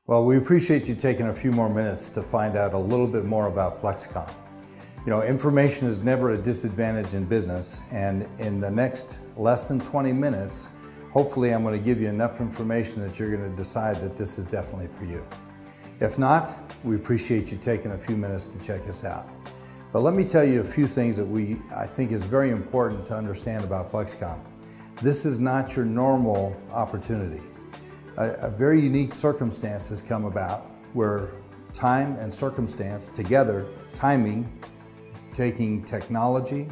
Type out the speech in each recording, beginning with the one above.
Well, we appreciate you taking a few more minutes to find out a little bit more about FlexKom. You know, information is never a disadvantage in business, and in the next less than 20 minutes, hopefully I'm going to give you enough information that you're going to decide that this is definitely for you. If not, we appreciate you taking a few minutes to check us out. But let me tell you a few things that I think is very important to understand about FlexKom. This is not your normal opportunity. A very unique circumstance has come about where time and circumstance together, timing, taking technology,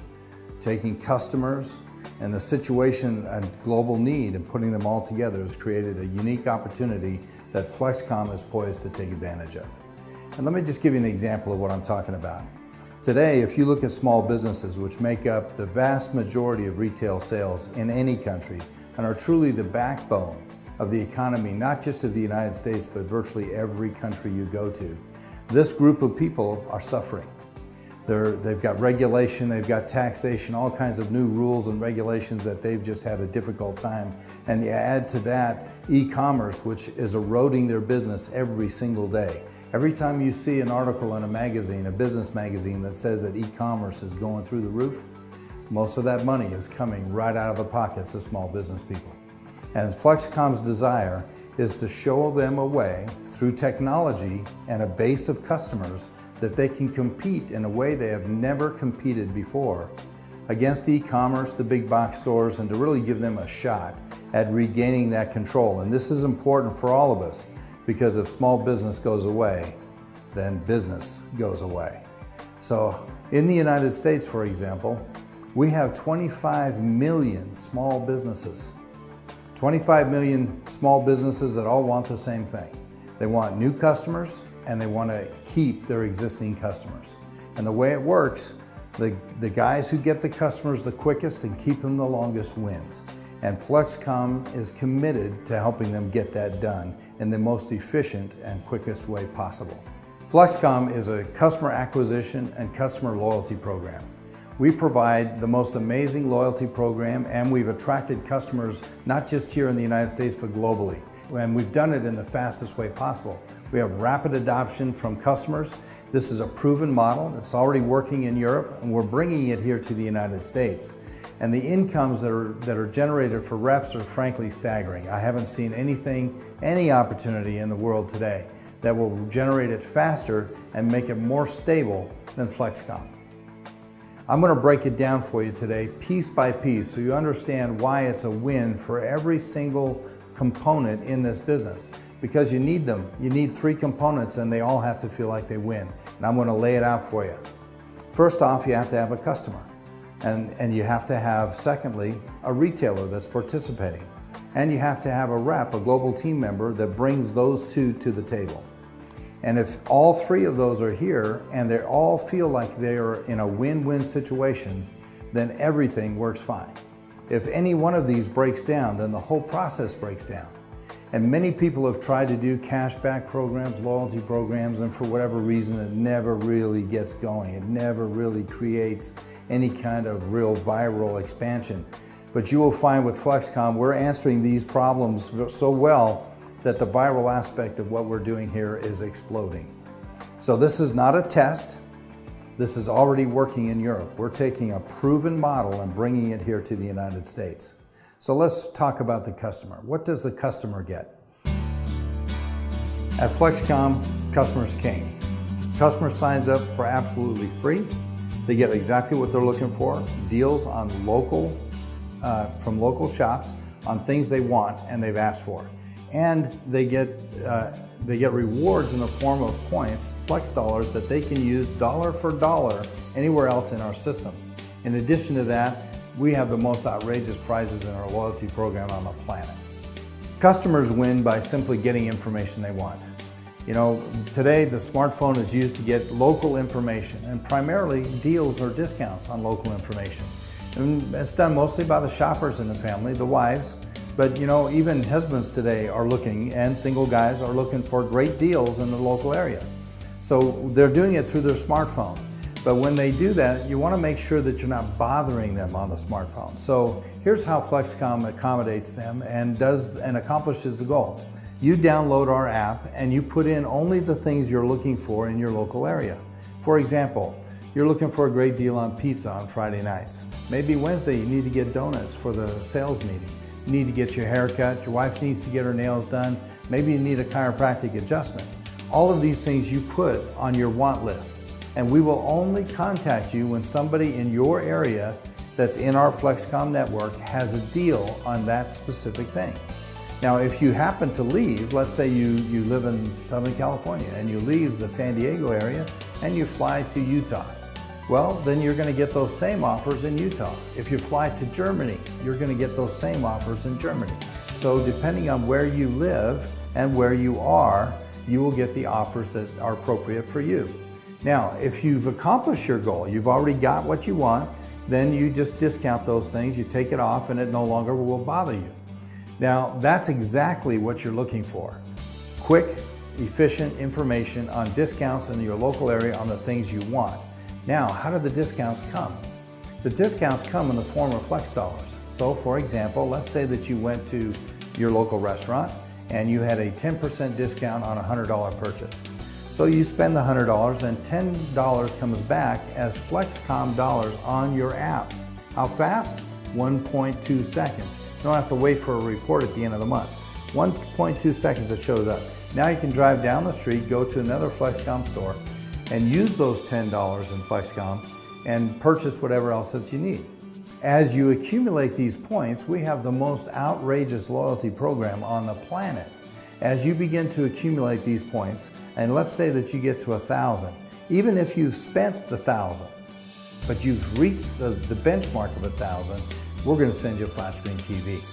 taking customers, and a situation and global need and putting them all together has created a unique opportunity that FlexKom is poised to take advantage of. And let me just give you an example of what I'm talking about. Today, if you look at small businesses, which make up the vast majority of retail sales in any country and are truly the backbone of the economy, not just of the United States, but virtually every country you go to, this group of people are suffering. They've got regulation, they've got taxation, all kinds of new rules and regulations that they've just had a difficult time. And you add to that e-commerce, which is eroding their business every single day. Every time you see an article in a magazine, a business magazine, that says that e-commerce is going through the roof, most of that money is coming right out of the pockets of small business people. And FlexKom's desire is to show them a way through technology and a base of customers that they can compete in a way they have never competed before against e-commerce, the big box stores, and to really give them a shot at regaining that control. And this is important for all of us, because if small business goes away, then business goes away. So in the United States, for example, we have 25 million small businesses. 25 million small businesses that all want the same thing. They want new customers and they want to keep their existing customers. And the way it works, the guys who get the customers the quickest and keep them the longest wins. And FlexKom is committed to helping them get that done in the most efficient and quickest way possible. FlexKom is a customer acquisition and customer loyalty program. We provide the most amazing loyalty program, and we've attracted customers not just here in the United States, but globally. And we've done it in the fastest way possible. We have rapid adoption from customers. This is a proven model that's already working in Europe, and we're bringing it here to the United States. And the incomes that are generated for reps are frankly staggering. I haven't seen any opportunity in the world today that will generate it faster and make it more stable than FlexKom. I'm going to break it down for you today, piece by piece, so you understand why it's a win for every single component in this business. Because you need them. You need three components and they all have to feel like they win. And I'm going to lay it out for you. First off, you have to have a customer. And you have to have, secondly, a retailer that's participating. And you have to have a rep, a global team member, that brings those two to the table. And if all three of those are here and they all feel like they're in a win-win situation, then everything works fine. If any one of these breaks down, then the whole process breaks down. And many people have tried to do cashback programs, loyalty programs, and for whatever reason, it never really gets going. It never really creates any kind of real viral expansion. But you will find with FlexKom, we're answering these problems so well that the viral aspect of what we're doing here is exploding. So this is not a test. This is already working in Europe. We're taking a proven model and bringing it here to the United States. So let's talk about the customer. What does the customer get? At FlexKom, customers king. Customer signs up for absolutely free. They get exactly what they're looking for, deals on from local shops on things they want and they've asked for. And they get rewards in the form of points, flex dollars, that they can use dollar for dollar anywhere else in our system. In addition to that, we have the most outrageous prizes in our loyalty program on the planet. Customers win by simply getting information they want. You know, today the smartphone is used to get local information, and primarily deals or discounts on local information. And it's done mostly by the shoppers in the family, the wives. But you know, even husbands today are looking, and single guys are looking for great deals in the local area. So they're doing it through their smartphone. But when they do that, you want to make sure that you're not bothering them on the smartphone. So here's how FlexKom accommodates them and accomplishes the goal. You download our app and you put in only the things you're looking for in your local area. For example, you're looking for a great deal on pizza on Friday nights. Maybe Wednesday you need to get donuts for the sales meeting. You need to get your hair cut, your wife needs to get her nails done, maybe you need a chiropractic adjustment. All of these things you put on your want list, and we will only contact you when somebody in your area that's in our FlexKom network has a deal on that specific thing. Now, if you happen to leave, let's say you live in Southern California and you leave the San Diego area and you fly to Utah, well, then you're going to get those same offers in Utah. If you fly to Germany, you're going to get those same offers in Germany. So depending on where you live and where you are, you will get the offers that are appropriate for you. Now, if you've accomplished your goal, you've already got what you want, then you just discount those things, you take it off, and it no longer will bother you. Now, that's exactly what you're looking for. Quick, efficient information on discounts in your local area on the things you want. Now, how do the discounts come? The discounts come in the form of Flex dollars. So, for example, let's say that you went to your local restaurant and you had a 10% discount on a $100 purchase. So you spend the $100 and $10 comes back as FlexKom dollars on your app. How fast? 1.2 seconds. You don't have to wait for a report at the end of the month. 1.2 seconds it shows up. Now you can drive down the street, go to another FlexKom store, and use those $10 in FlexKom and purchase whatever else that you need. As you accumulate these points, we have the most outrageous loyalty program on the planet. As you begin to accumulate these points, and let's say that you get to 1,000, even if you've spent the 1,000, but you've reached the benchmark of 1,000, we're going to send you a flat screen TV.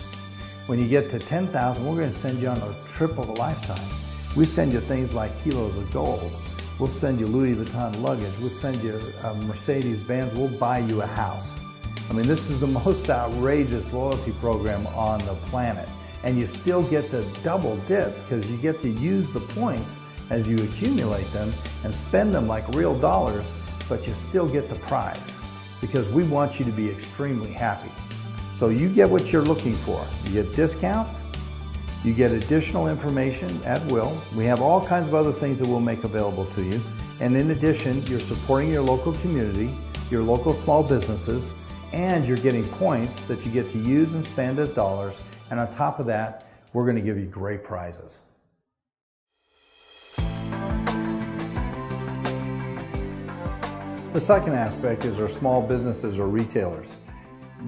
When you get to 10,000, we're going to send you on a trip of a lifetime. We send you things like kilos of gold. We'll send you Louis Vuitton luggage. We'll send you a Mercedes-Benz. We'll buy you a house. I mean, this is the most outrageous loyalty program on the planet. And you still get to double dip because you get to use the points as you accumulate them and spend them like real dollars, but you still get the prize because we want you to be extremely happy. So you get what you're looking for. You get discounts, you get additional information at will. We have all kinds of other things that we'll make available to you. And in addition, you're supporting your local community, your local small businesses, and you're getting points that you get to use and spend as dollars. And on top of that, we're going to give you great prizes. The second aspect is our small businesses or retailers.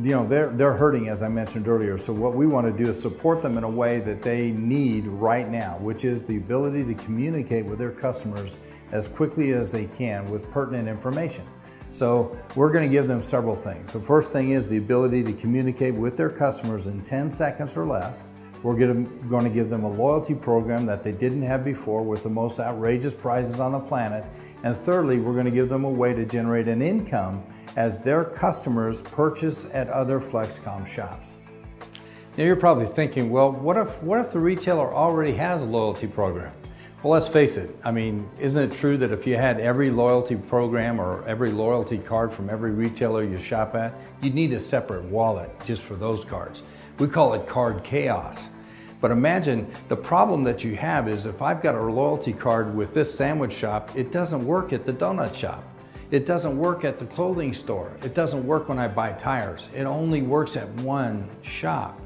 You know, they're hurting, as I mentioned earlier, so what we want to do is support them in a way that they need right now, which is the ability to communicate with their customers as quickly as they can with pertinent information. So we're going to give them several things. The first thing is the ability to communicate with their customers in 10 seconds or less. We're going to give them a loyalty program that they didn't have before with the most outrageous prizes on the planet. And thirdly, we're going to give them a way to generate an income as their customers purchase at other FlexKom shops. Now you're probably thinking, well, what if the retailer already has a loyalty program? Well, let's face it. I mean, isn't it true that if you had every loyalty program or every loyalty card from every retailer you shop at, you'd need a separate wallet just for those cards. We call it card chaos. But imagine the problem that you have is if I've got a loyalty card with this sandwich shop, it doesn't work at the donut shop. It doesn't work at the clothing store. It doesn't work when I buy tires. It only works at one shop.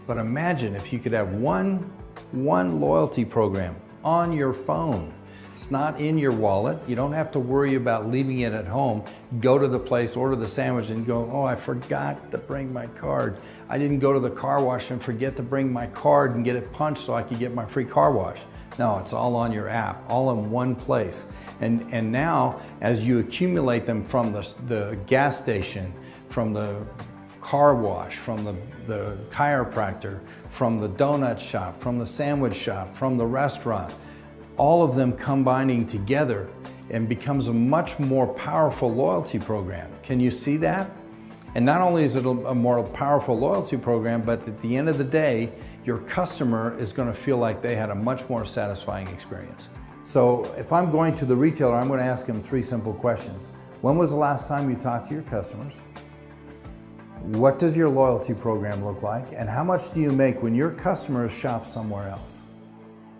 But imagine if you could have one loyalty program on your phone. It's not in your wallet. You don't have to worry about leaving it at home. Go to the place, order the sandwich and go, oh, I forgot to bring my card. I didn't go to the car wash and forget to bring my card and get it punched so I could get my free car wash. No, it's all on your app, all in one place. And now, as you accumulate them from the gas station, from the car wash, from the chiropractor, from the donut shop, from the sandwich shop, from the restaurant, all of them combining together and becomes a much more powerful loyalty program. Can you see that? And not only is it a more powerful loyalty program, but at the end of the day, your customer is going to feel like they had a much more satisfying experience. So if I'm going to the retailer, I'm going to ask them 3 simple questions. When was the last time you talked to your customers? What does your loyalty program look like? And how much do you make when your customers shop somewhere else?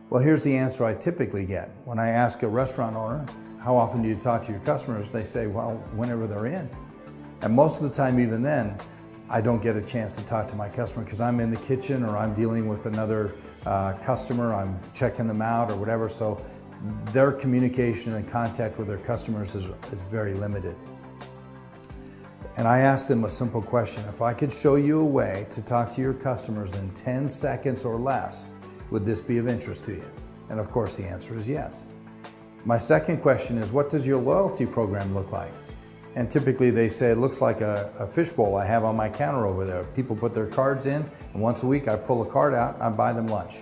Well, here's the answer I typically get. When I ask a restaurant owner, how often do you talk to your customers? They say, well, whenever they're in. And most of the time, even then, I don't get a chance to talk to my customer because I'm in the kitchen or I'm dealing with another customer, I'm checking them out or whatever. So their communication and contact with their customers is very limited. And I asked them a simple question. If I could show you a way to talk to your customers in 10 seconds or less, would this be of interest to you? And of course the answer is yes. My second question is, what does your loyalty program look like? And typically they say, it looks like a fishbowl I have on my counter over there. People put their cards in, and once a week I pull a card out and I buy them lunch.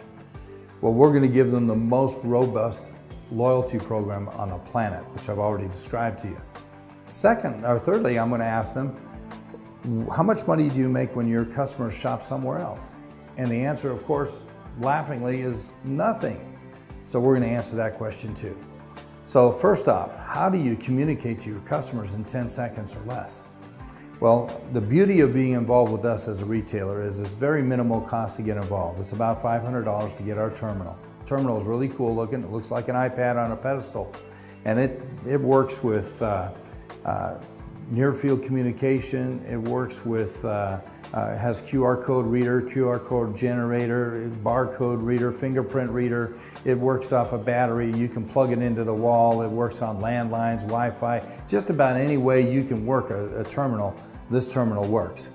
Well, we're going to give them the most robust loyalty program on the planet, which I've already described to you. Thirdly, I'm going to ask them, how much money do you make when your customers shop somewhere else? And the answer, of course, laughingly, is nothing. So we're going to answer that question too. So first off, how do you communicate to your customers in 10 seconds or less? Well, the beauty of being involved with us as a retailer is it's very minimal cost to get involved. It's about $500 to get our terminal. The terminal is really cool looking. It looks like an iPad on a pedestal. And it works with near field communication. It works with, has QR code reader, QR code generator, barcode reader, fingerprint reader. It works off a battery. You can plug it into the wall. It works on landlines, Wi-Fi. Just about any way you can work a terminal, this terminal works.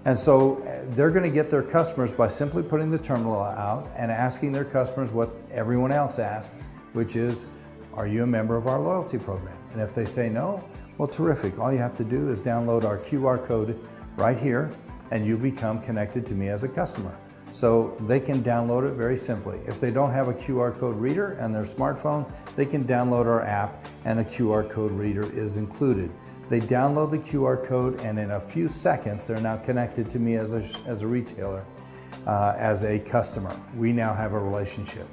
And so they're going to get their customers by simply putting the terminal out and asking their customers what everyone else asks, which is, are you a member of our loyalty program? And if they say no, well, terrific. All you have to do is download our QR code right here, and you become connected to me as a customer. So they can download it very simply. If they don't have a QR code reader on their smartphone, they can download our app, and a QR code reader is included. They download the QR code, and in a few seconds, they're now connected to me as a retailer, as a customer. We now have a relationship.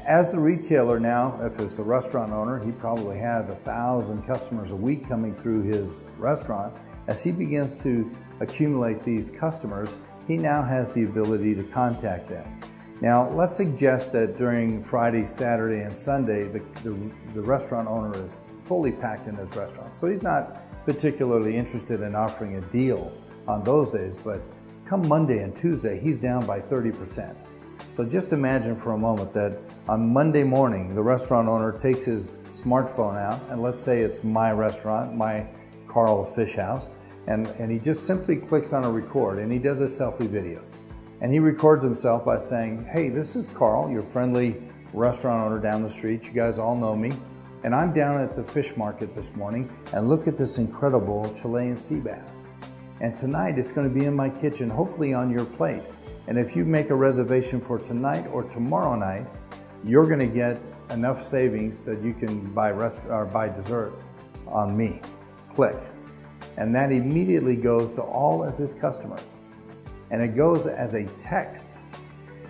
As the retailer now, if it's a restaurant owner, he probably has 1,000 customers a week coming through his restaurant. As he begins to accumulate these customers, he now has the ability to contact them. Now, let's suggest that during Friday, Saturday, and Sunday, the restaurant owner is fully packed in his restaurant. So he's not particularly interested in offering a deal on those days, but come Monday and Tuesday, he's down by 30%. So just imagine for a moment that on Monday morning, the restaurant owner takes his smartphone out, and let's say it's my restaurant, my Carl's Fish House, and he just simply clicks on a record, and he does a selfie video. And he records himself by saying, hey, this is Carl, your friendly restaurant owner down the street. You guys all know me. And I'm down at the fish market this morning, and look at this incredible Chilean sea bass. And tonight it's going to be in my kitchen, hopefully on your plate. And if you make a reservation for tonight or tomorrow night, you're going to get enough savings that you can buy dessert on me. Click. And that immediately goes to all of his customers. And it goes as a text.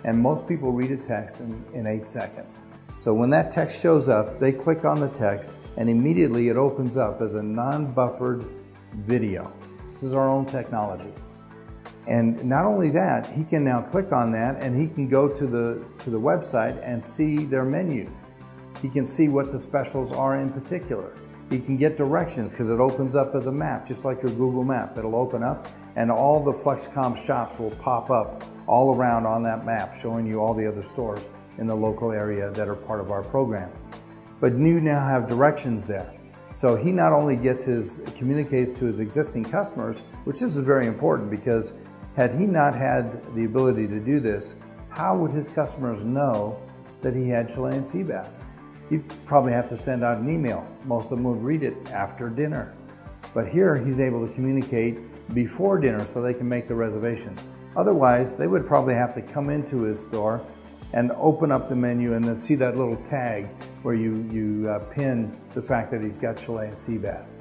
And most people read a text in 8 seconds. So when that text shows up, they click on the text, and immediately it opens up as a non-buffered video. This is our own technology. And not only that, he can now click on that, and he can go to the website and see their menu. He can see what the specials are in particular. He can get directions because it opens up as a map, just like your Google map. It'll open up, and all the FlexKom shops will pop up all around on that map, showing you all the other stores in the local area that are part of our program. But you now have directions there. So he not only communicates to his existing customers, which is very important because had he not had the ability to do this, how would his customers know that he had Chilean sea bass? He'd probably have to send out an email. Most of them would read it after dinner. But here he's able to communicate before dinner so they can make the reservation. Otherwise, they would probably have to come into his store and open up the menu and then see that little tag where you pin the fact that he's got Chilean sea bass.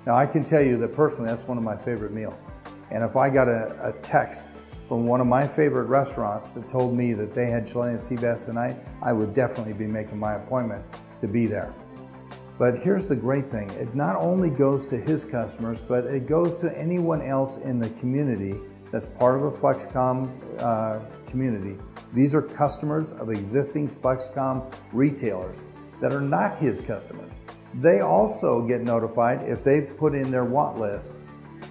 Now I can tell you that personally that's one of my favorite meals. And if I got a text from one of my favorite restaurants that told me that they had Chilean sea bass tonight, I would definitely be making my appointment to be there. But here's the great thing. It not only goes to his customers, but it goes to anyone else in the community that's part of a FlexKom community These are customers of existing FlexKom retailers that are not his customers. They also get notified if they've put in their want list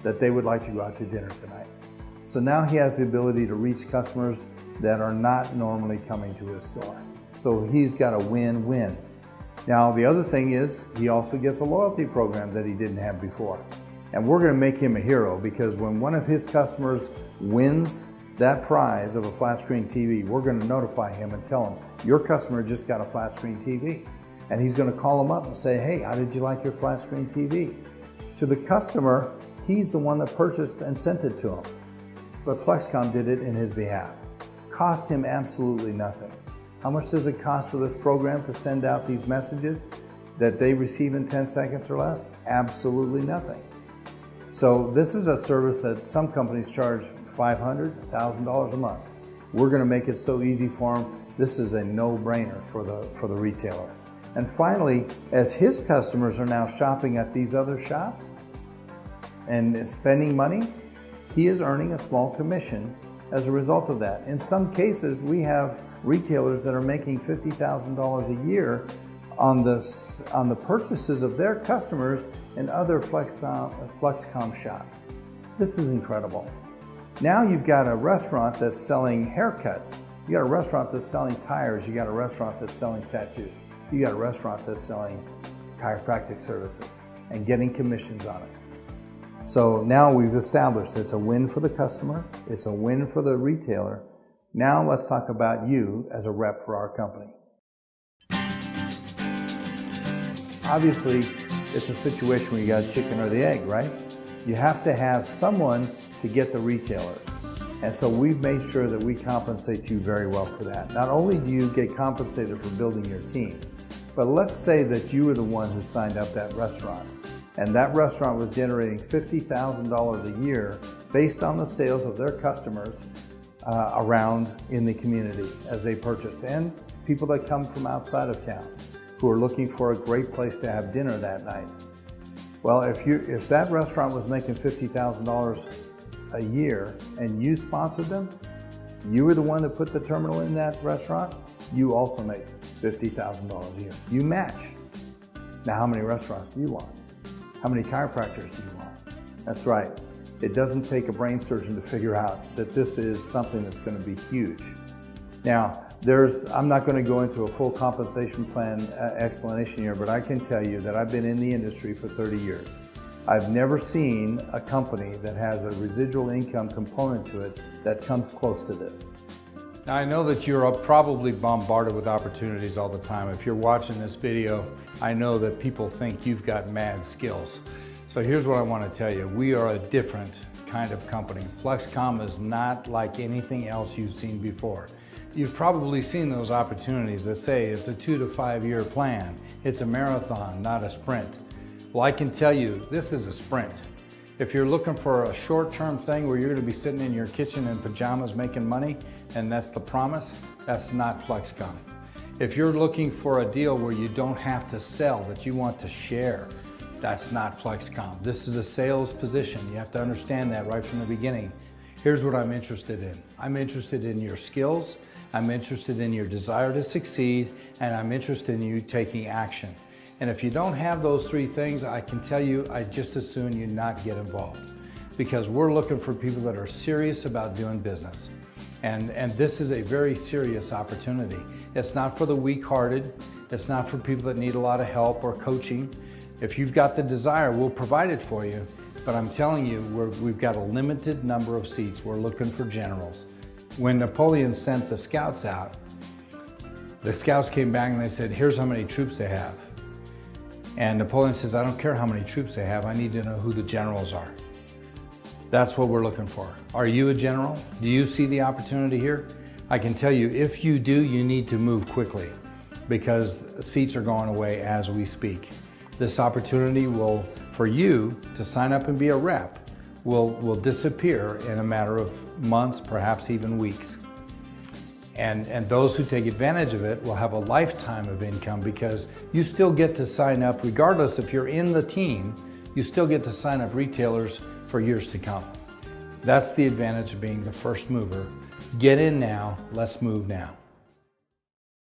that they would like to go out to dinner tonight. So now he has the ability to reach customers that are not normally coming to his store. So he's got a win-win. Now the other thing is he also gets a loyalty program that he didn't have before. And we're going to make him a hero, because when one of his customers wins that prize of a flat screen TV, we're going to notify him and tell him, your customer just got a flat screen TV. And he's going to call him up and say, hey, how did you like your flat screen TV? To the customer, he's the one that purchased and sent it to him. But FlexKom did it in his behalf. Cost him absolutely nothing. How much does it cost for this program to send out these messages that they receive in 10 seconds or less? Absolutely nothing. So this is a service that some companies charge $500, $1,000 a month. We're going to make it so easy for them. This is a no-brainer for the retailer. And finally, as his customers are now shopping at these other shops and spending money, he is earning a small commission as a result of that. In some cases, we have retailers that are making $50,000 a year on the purchases of their customers in other FlexKom shops. This is incredible. Now you've got a restaurant that's selling haircuts. You got a restaurant that's selling tires. You got a restaurant that's selling tattoos. You got a restaurant that's selling chiropractic services and getting commissions on it. So now we've established it's a win for the customer, it's a win for the retailer. Now let's talk about you as a rep for our company. Obviously, it's a situation where you got a chicken or the egg, right? You have to have someone to get the retailers. And so we've made sure that we compensate you very well for that. Not only do you get compensated for building your team, but let's say that you were the one who signed up that restaurant, and that restaurant was generating $50,000 a year based on the sales of their customers around in the community as they purchased, and people that come from outside of town who are looking for a great place to have dinner that night. Well, if that restaurant was making $50,000 a year and you sponsored them, you were the one that put the terminal in that restaurant, you also make $50,000 a year. You match. Now, how many restaurants do you want? How many chiropractors do you want? That's right. It doesn't take a brain surgeon to figure out that this is something that's going to be huge. Now, I'm not going to go into a full compensation plan explanation here, but I can tell you that I've been in the industry for 30 years. I've never seen a company that has a residual income component to it that comes close to this. Now, I know that you're probably bombarded with opportunities all the time. If you're watching this video, I know that people think you've got mad skills. So here's what I want to tell you. We are a different kind of company. FlexKom is not like anything else you've seen before. You've probably seen those opportunities that say it's a 2 to 5 year plan. It's a marathon, not a sprint. Well, I can tell you, this is a sprint. If you're looking for a short-term thing where you're going to be sitting in your kitchen in pajamas making money, and that's the promise, that's not FlexKom. If you're looking for a deal where you don't have to sell, that you want to share, that's not FlexKom. This is a sales position. You have to understand that right from the beginning. Here's what I'm interested in. I'm interested in your skills, I'm interested in your desire to succeed, and I'm interested in you taking action. And if you don't have those three things, I can tell you, I'd just as soon you not get involved, because we're looking for people that are serious about doing business. And this is a very serious opportunity. It's not for the weak-hearted. It's not for people that need a lot of help or coaching. If you've got the desire, we'll provide it for you. But I'm telling you, we've got a limited number of seats. We're looking for generals. When Napoleon sent the scouts out, the scouts came back and they said, here's how many troops they have. And Napoleon says, I don't care how many troops they have, I need to know who the generals are. That's what we're looking for. Are you a general? Do you see the opportunity here? I can tell you, if you do, you need to move quickly, because seats are going away as we speak. This opportunity will, for you to sign up and be a rep, will disappear in a matter of months, perhaps even weeks. And those who take advantage of it will have a lifetime of income, because you still get to sign up, regardless if you're in the team, you still get to sign up retailers for years to come. That's the advantage of being the first mover. Get in now, let's move now.